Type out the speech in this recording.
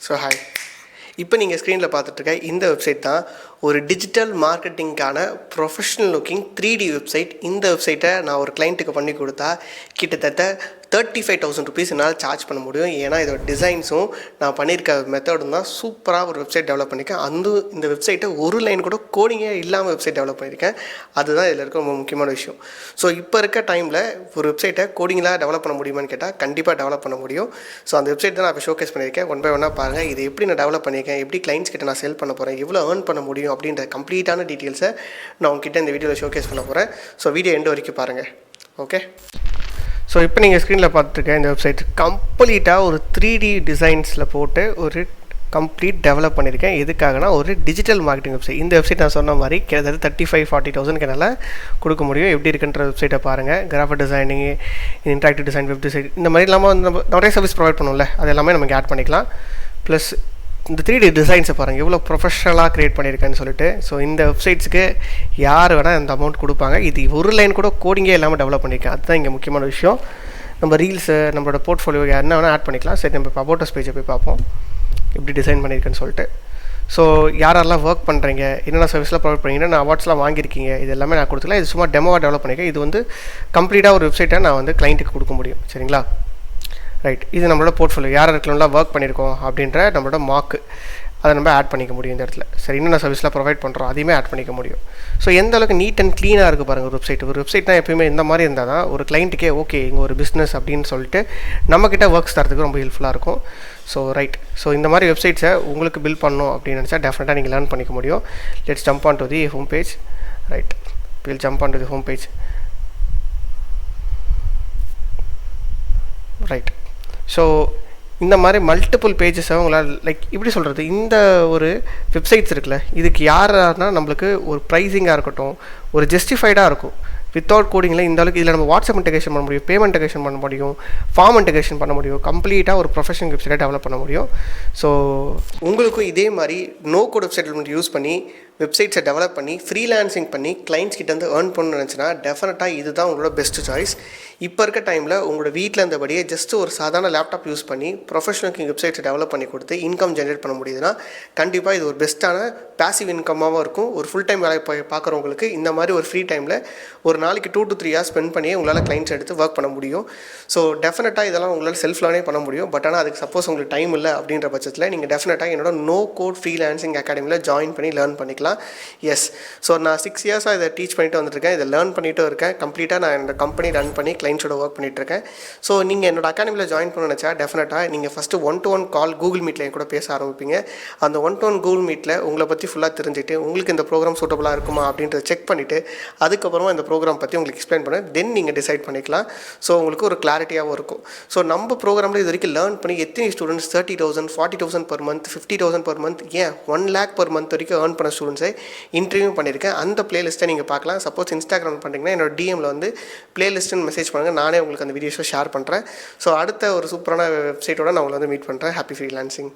So hi, இப்போ நீங்கள் ஸ்க்ரீனில் பார்த்துட்ருக்க இந்த வெப்சைட் தான் ஒரு டிஜிட்டல் மார்க்கெட்டிங்கான ப்ரொஃபஷ்னல் லுக்கிங் 3D வெப்சைட். இந்த வெப்சைட்டை நான் ஒரு கிளைண்ட்டுக்கு பண்ணி கொடுத்தா கிட்டத்தட்ட 35,000 ருபீஸ் என்னால் சார்ஜ் பண்ண முடியும். ஏன்னா இதோட டிசைன்ஸும் நான் பண்ணியிருக்க மெத்தடும் தான் சூப்பராக ஒரு வெப்சைட் டெவலப் பண்ணியிருக்கேன். இந்த வெப்சைட்டை ஒரு லைன் கூட கோடிங்கே இல்லாமல் வெப்சைட் டெவலப் பண்ணியிருக்கேன். அதுதான் இதில் இருக்க ரொம்ப முக்கியமான விஷயம். ஸோ இப்போ இருக்க டைமில் ஒரு வெப்சைட்டை கோடிங்களாக டெவலப் பண்ண முடியுமான்னு கேட்டால் கண்டிப்பாக டெவலப் பண்ண முடியும். ஸோ அந்த வெப்சைட் தான் நான் இப்போ ஷோகேஸ் பண்ணியிருக்கேன். ஒன் பை ஒன்னாக பாருங்கள். இது எப்படி நான் டெவலப் பண்ணியிருக்கேன், எப்படி கிளைண்ட்ஸ் கிட்ட நான் செல் பண்ண போகிறேன், எவ்வளோ ஏர்ன் பண்ண முடியும் அப்படின்ற கம்ப்ளீட்டான டீட்டெயில்ஸை நான் உங்ககிட்ட இந்த வீடியோவில் ஷோகேஸ் பண்ண போகிறேன். ஸோ வீடியோ எண்டு வரைக்கும் பாருங்கள். ஓகே, ஸோ இப்போ நீங்கள் ஸ்க்ரீனில் பார்த்துருக்க இந்த வெப்சைட் கம்ப்ளீட்டாக ஒரு 3D டிசைன்ஸில் போட்டு ஒரு கம்ப்ளீட் டெவலப் பண்ணியிருக்கேன். எதுக்காகனா ஒரு டிஜிட்டல் மார்க்கெட்டிங் வெப்சைட். இந்த வெப்சைட் நான் சொன்ன மாதிரி கிட்டத்தட்ட 35-40,000 என்னால் கொடுக்க முடியும். எப்படி இருக்குன்ற வெப்சைட்டை பாருங்கள். Graphic designing, interactive design, web design, இந்த மாதிரி இல்லாமல் நம்ம நிறைய சர்வீஸ் ப்ரொவைட் பண்ணுவோம்ல, அது எல்லாமே நமக்கு ஆட் பண்ணிக்கலாம். ப்ளஸ் இந்த 3D டிசைன்ஸை பாருங்கள் எவ்வளோ ப்ரொஃபஷனலாக க்ரியேட் பண்ணியிருக்கேன்னு சொல்லிட்டு. ஸோ இந்த வெப்சைட்ஸுக்கு யார் வேணால் இந்த அமௌண்ட் கொடுப்பாங்க. இது ஒரு லைன் கூட கோடிங்கே இல்லாமல் டெவலப் பண்ணியிருக்கேன். அதுதான் இங்கே முக்கியமான விஷயம். நம்ம ரீல்ஸு, நம்மளோட போர்ட்ஃபோலியோ என்ன வேணால் ஆட் பண்ணிக்கலாம். சரி, நம்ம இப்போ அபவுட் அஸ் பேஜை போய் பார்ப்போம் எப்படி டிசைன் பண்ணியிருக்கேன்னு சொல்லிட்டு. ஸோ யாரெல்லாம் ஒர்க் பண்ணுறீங்க, என்னென்ன சர்வீஸ்லாம் ப்ரொவைட் பண்ணுறீங்கன்னா, நான் அவார்ட்ஸ்லாம் வாங்கியிருக்கீங்க, இது எல்லாமே நான் கொடுத்துக்கலாம். இது சும்மா டெமோவாக டெவலப் பண்ணியிருக்கேன். இது வந்து கம்ப்ளீட்டாக ஒரு வெப்சைட்டை நான் வந்து கிளைண்ட்டுக்கு கொடுக்க முடியும். சரிங்களா? ரைட், இது நம்மளோட போர்ட்ஃபோலியோ, யார் இடத்துலலாம் ஒர்க் பண்ணியிருக்கோம் அப்படின்ற நம்மளோட மார்க்கு, அதை நம்ம ஆட் பண்ணிக்க முடியும் இந்த இடத்துல. சரி, என்னென்ன சர்வீஸ்லாம் ப்ரொவைட் பண்ணுறோம் அதையுமே ஆட் பண்ணிக்க முடியும். ஸோ எந்த அளவுக்கு நீட் அண்ட் க்ளீனாக இருக்குது பாருங்கள் ஒரு வெப்சைட். ஒரு வெப்சைட்னா எப்பயுமே இந்த மாதிரி இருந்தால் தான் ஒரு கிளைண்ட்டுக்கே ஓகே இங்கே ஒரு பிஸ்னஸ் அப்படின்னு சொல்லிட்டு நம்மக்கிட்ட ஒர்க்ஸ் தரத்துக்கு ரொம்ப ஹெல்ப்ஃபுல்லாக இருக்கும். ஸோ ரைட், ஸோ இந்த மாதிரி வெப்சைட்ஸை உங்களுக்கு பில்ட் பண்ணணும் அப்படின்னு நினச்சா டெஃபினட்டாக நீங்கள் லேர்ன் பண்ணிக்க முடியும். Let's jump on to the home page. Right, will jump on to the home page. Right, so இந்த மாதிரி மல்டிபிள் பேஜஸை உங்களால் இப்படி சொல்கிறது, இந்த ஒரு வெப்சைட்ஸ் இருக்குல்ல, இதுக்கு யாருன்னா நம்மளுக்கு ஒரு ப்ரைஸிங்காக இருக்கட்டும், ஒரு ஜஸ்டிஃபைடாக இருக்கும். வித்தவுட் கோடிங்கில் இந்த அளவுக்கு இதில் நம்ம வாட்ஸ்அப் இன்டெகிரேஷன் பண்ண முடியும், பேமெண்ட் இன்டெகிரேஷன் பண்ண முடியும், ஃபார்ம் இன்டெகிரேஷன் பண்ண முடியும், கம்ப்ளீட்டாக ஒரு ப்ரொஃபஷனல் வெப்சைட்டை டெவலப் பண்ண முடியும். ஸோ உங்களுக்கும் இதே மாதிரி நோ கோட் வெப்சைட் யூஸ் பண்ணி வெப்சைட்ஸை டெவலப் பண்ணி ஃப்ரீலான்சிங் பண்ணி கிளைண்ட்ஸ் கிட்ட வந்து ஏர்ன் பண்ணணும்னு நினச்சினா டெஃபினட்டாக இதுதான் உங்களோட பெஸ்ட் சாய்ஸ். இப்போ இருக்க டைமில் உங்களோட வீட்டில் இருந்தபடியே ஜஸ்ட் ஒரு சாதாரண லேப்டாப் யூஸ் பண்ணி ப்ரொஃபஷனல் வெப்சைட்ஸை டெவலப் பண்ணி கொடுத்து இன்கம் ஜென்ரேட் பண்ண முடியுதுன்னா கண்டிப்பாக இது ஒரு பெஸ்ட்டான பேசிவ் இன்கமாகவும் இருக்கும். ஒரு ஃபுல் டைம் வேலை பார்க்குறவங்களுக்கு இந்த மாதிரி ஒரு ஃப்ரீ டைமில் ஒரு நாளைக்கு 2 to 3 hours ஸ்பெண்ட் பண்ணி உங்களால் கிளைண்ட்ஸ் எடுத்து ஒர்க் பண்ண முடியும். ஸோ டெஃபினட்டாக இதெல்லாம் உங்களால் செல்ஃப் லேர்னே பண்ண முடியும். பட் ஆனால் அதுக்கு சப்போஸ் உங்களுக்கு டைம் இல்லை அப்படின்ற பட்சத்தில் நீங்கள் டெஃபினட்டாக என்னோட நோ கோட் ஃப்ரீலான்சிங் அகாடமியில் ஜாயின் பண்ணி லேர்ன் பண்ணிக்கலாம். எஸ், ஸோ நான் 6 years இதை டீச் பண்ணிட்டு வந்துட்டுருக்கேன், இதை லேர்ன் பண்ணிகிட்டு இருக்கேன். கம்ப்ளீட்டாக நான் என்னோட கம்பெனி ரன் பண்ணி கிளைண்ட்ஸோட ஒர்க் பண்ணிகிட்ருக்கேன். ஸோ நீங்கள் என்னோட அகாடமியில் ஜாயின் பண்ண நினச்சா டெஃபினட்டாக நீங்கள் ஃபஸ்ட்டு 1-to-1 கால் கூகுள் மீட்டில் என் கூட பேச ஆரம்பிப்பீங்க. அந்த 1-to-1 கூகுள் மீட்டில் உங்களை பற்றி ஃபுல்லாக தெரிஞ்சுட்டு உங்களுக்கு இந்த ப்ரோக்ராம் சூட்டபுளாக இருக்குமா அப்படின்றத செக் பண்ணிவிட்டு அதுக்கப்புறமா இந்த ப்ரோக்ராம் பற்றி உங்களுக்கு எக்ஸ்பிளைன் பண்ண தென் நீங்கள் டிசைட் பண்ணிக்கலாம். ஸோ உங்களுக்கு ஒரு கிளாரிட்டியாகவும் இருக்கும். ஸோ நம்ம ப்ரோக்ராமில் இது வரைக்கும் லேர்ன் பண்ணி எத்தனை students 30,000, 40,000 per month, 50,000 per month, ஏன் 1 lakh per month வரைக்கும் ஏர்ன் பண்ண ஸ்டூடெண்ட்ஸை இன்டர்வியூ பண்ணியிருக்கேன். அந்த பிளேலிஸ்ட்டை நீங்கள் பார்க்கலாம். சப்போஸ் இன்ஸ்டாகிராம் பண்ணுறீங்கன்னா என்னோட டிஎம்மில் வந்து பிளேலிஸ்ட்டுன்னு மெசேஜ் பண்ணுங்கள், நானே உங்களுக்கு அந்த வீடியோஸை ஷேர் பண்ணுறேன். ஸோ அடுத்த ஒரு சூப்பரான வெப்சைட்டோட நான் உங்களை வந்து மீட் பண்ணுறேன். Happy freelancing.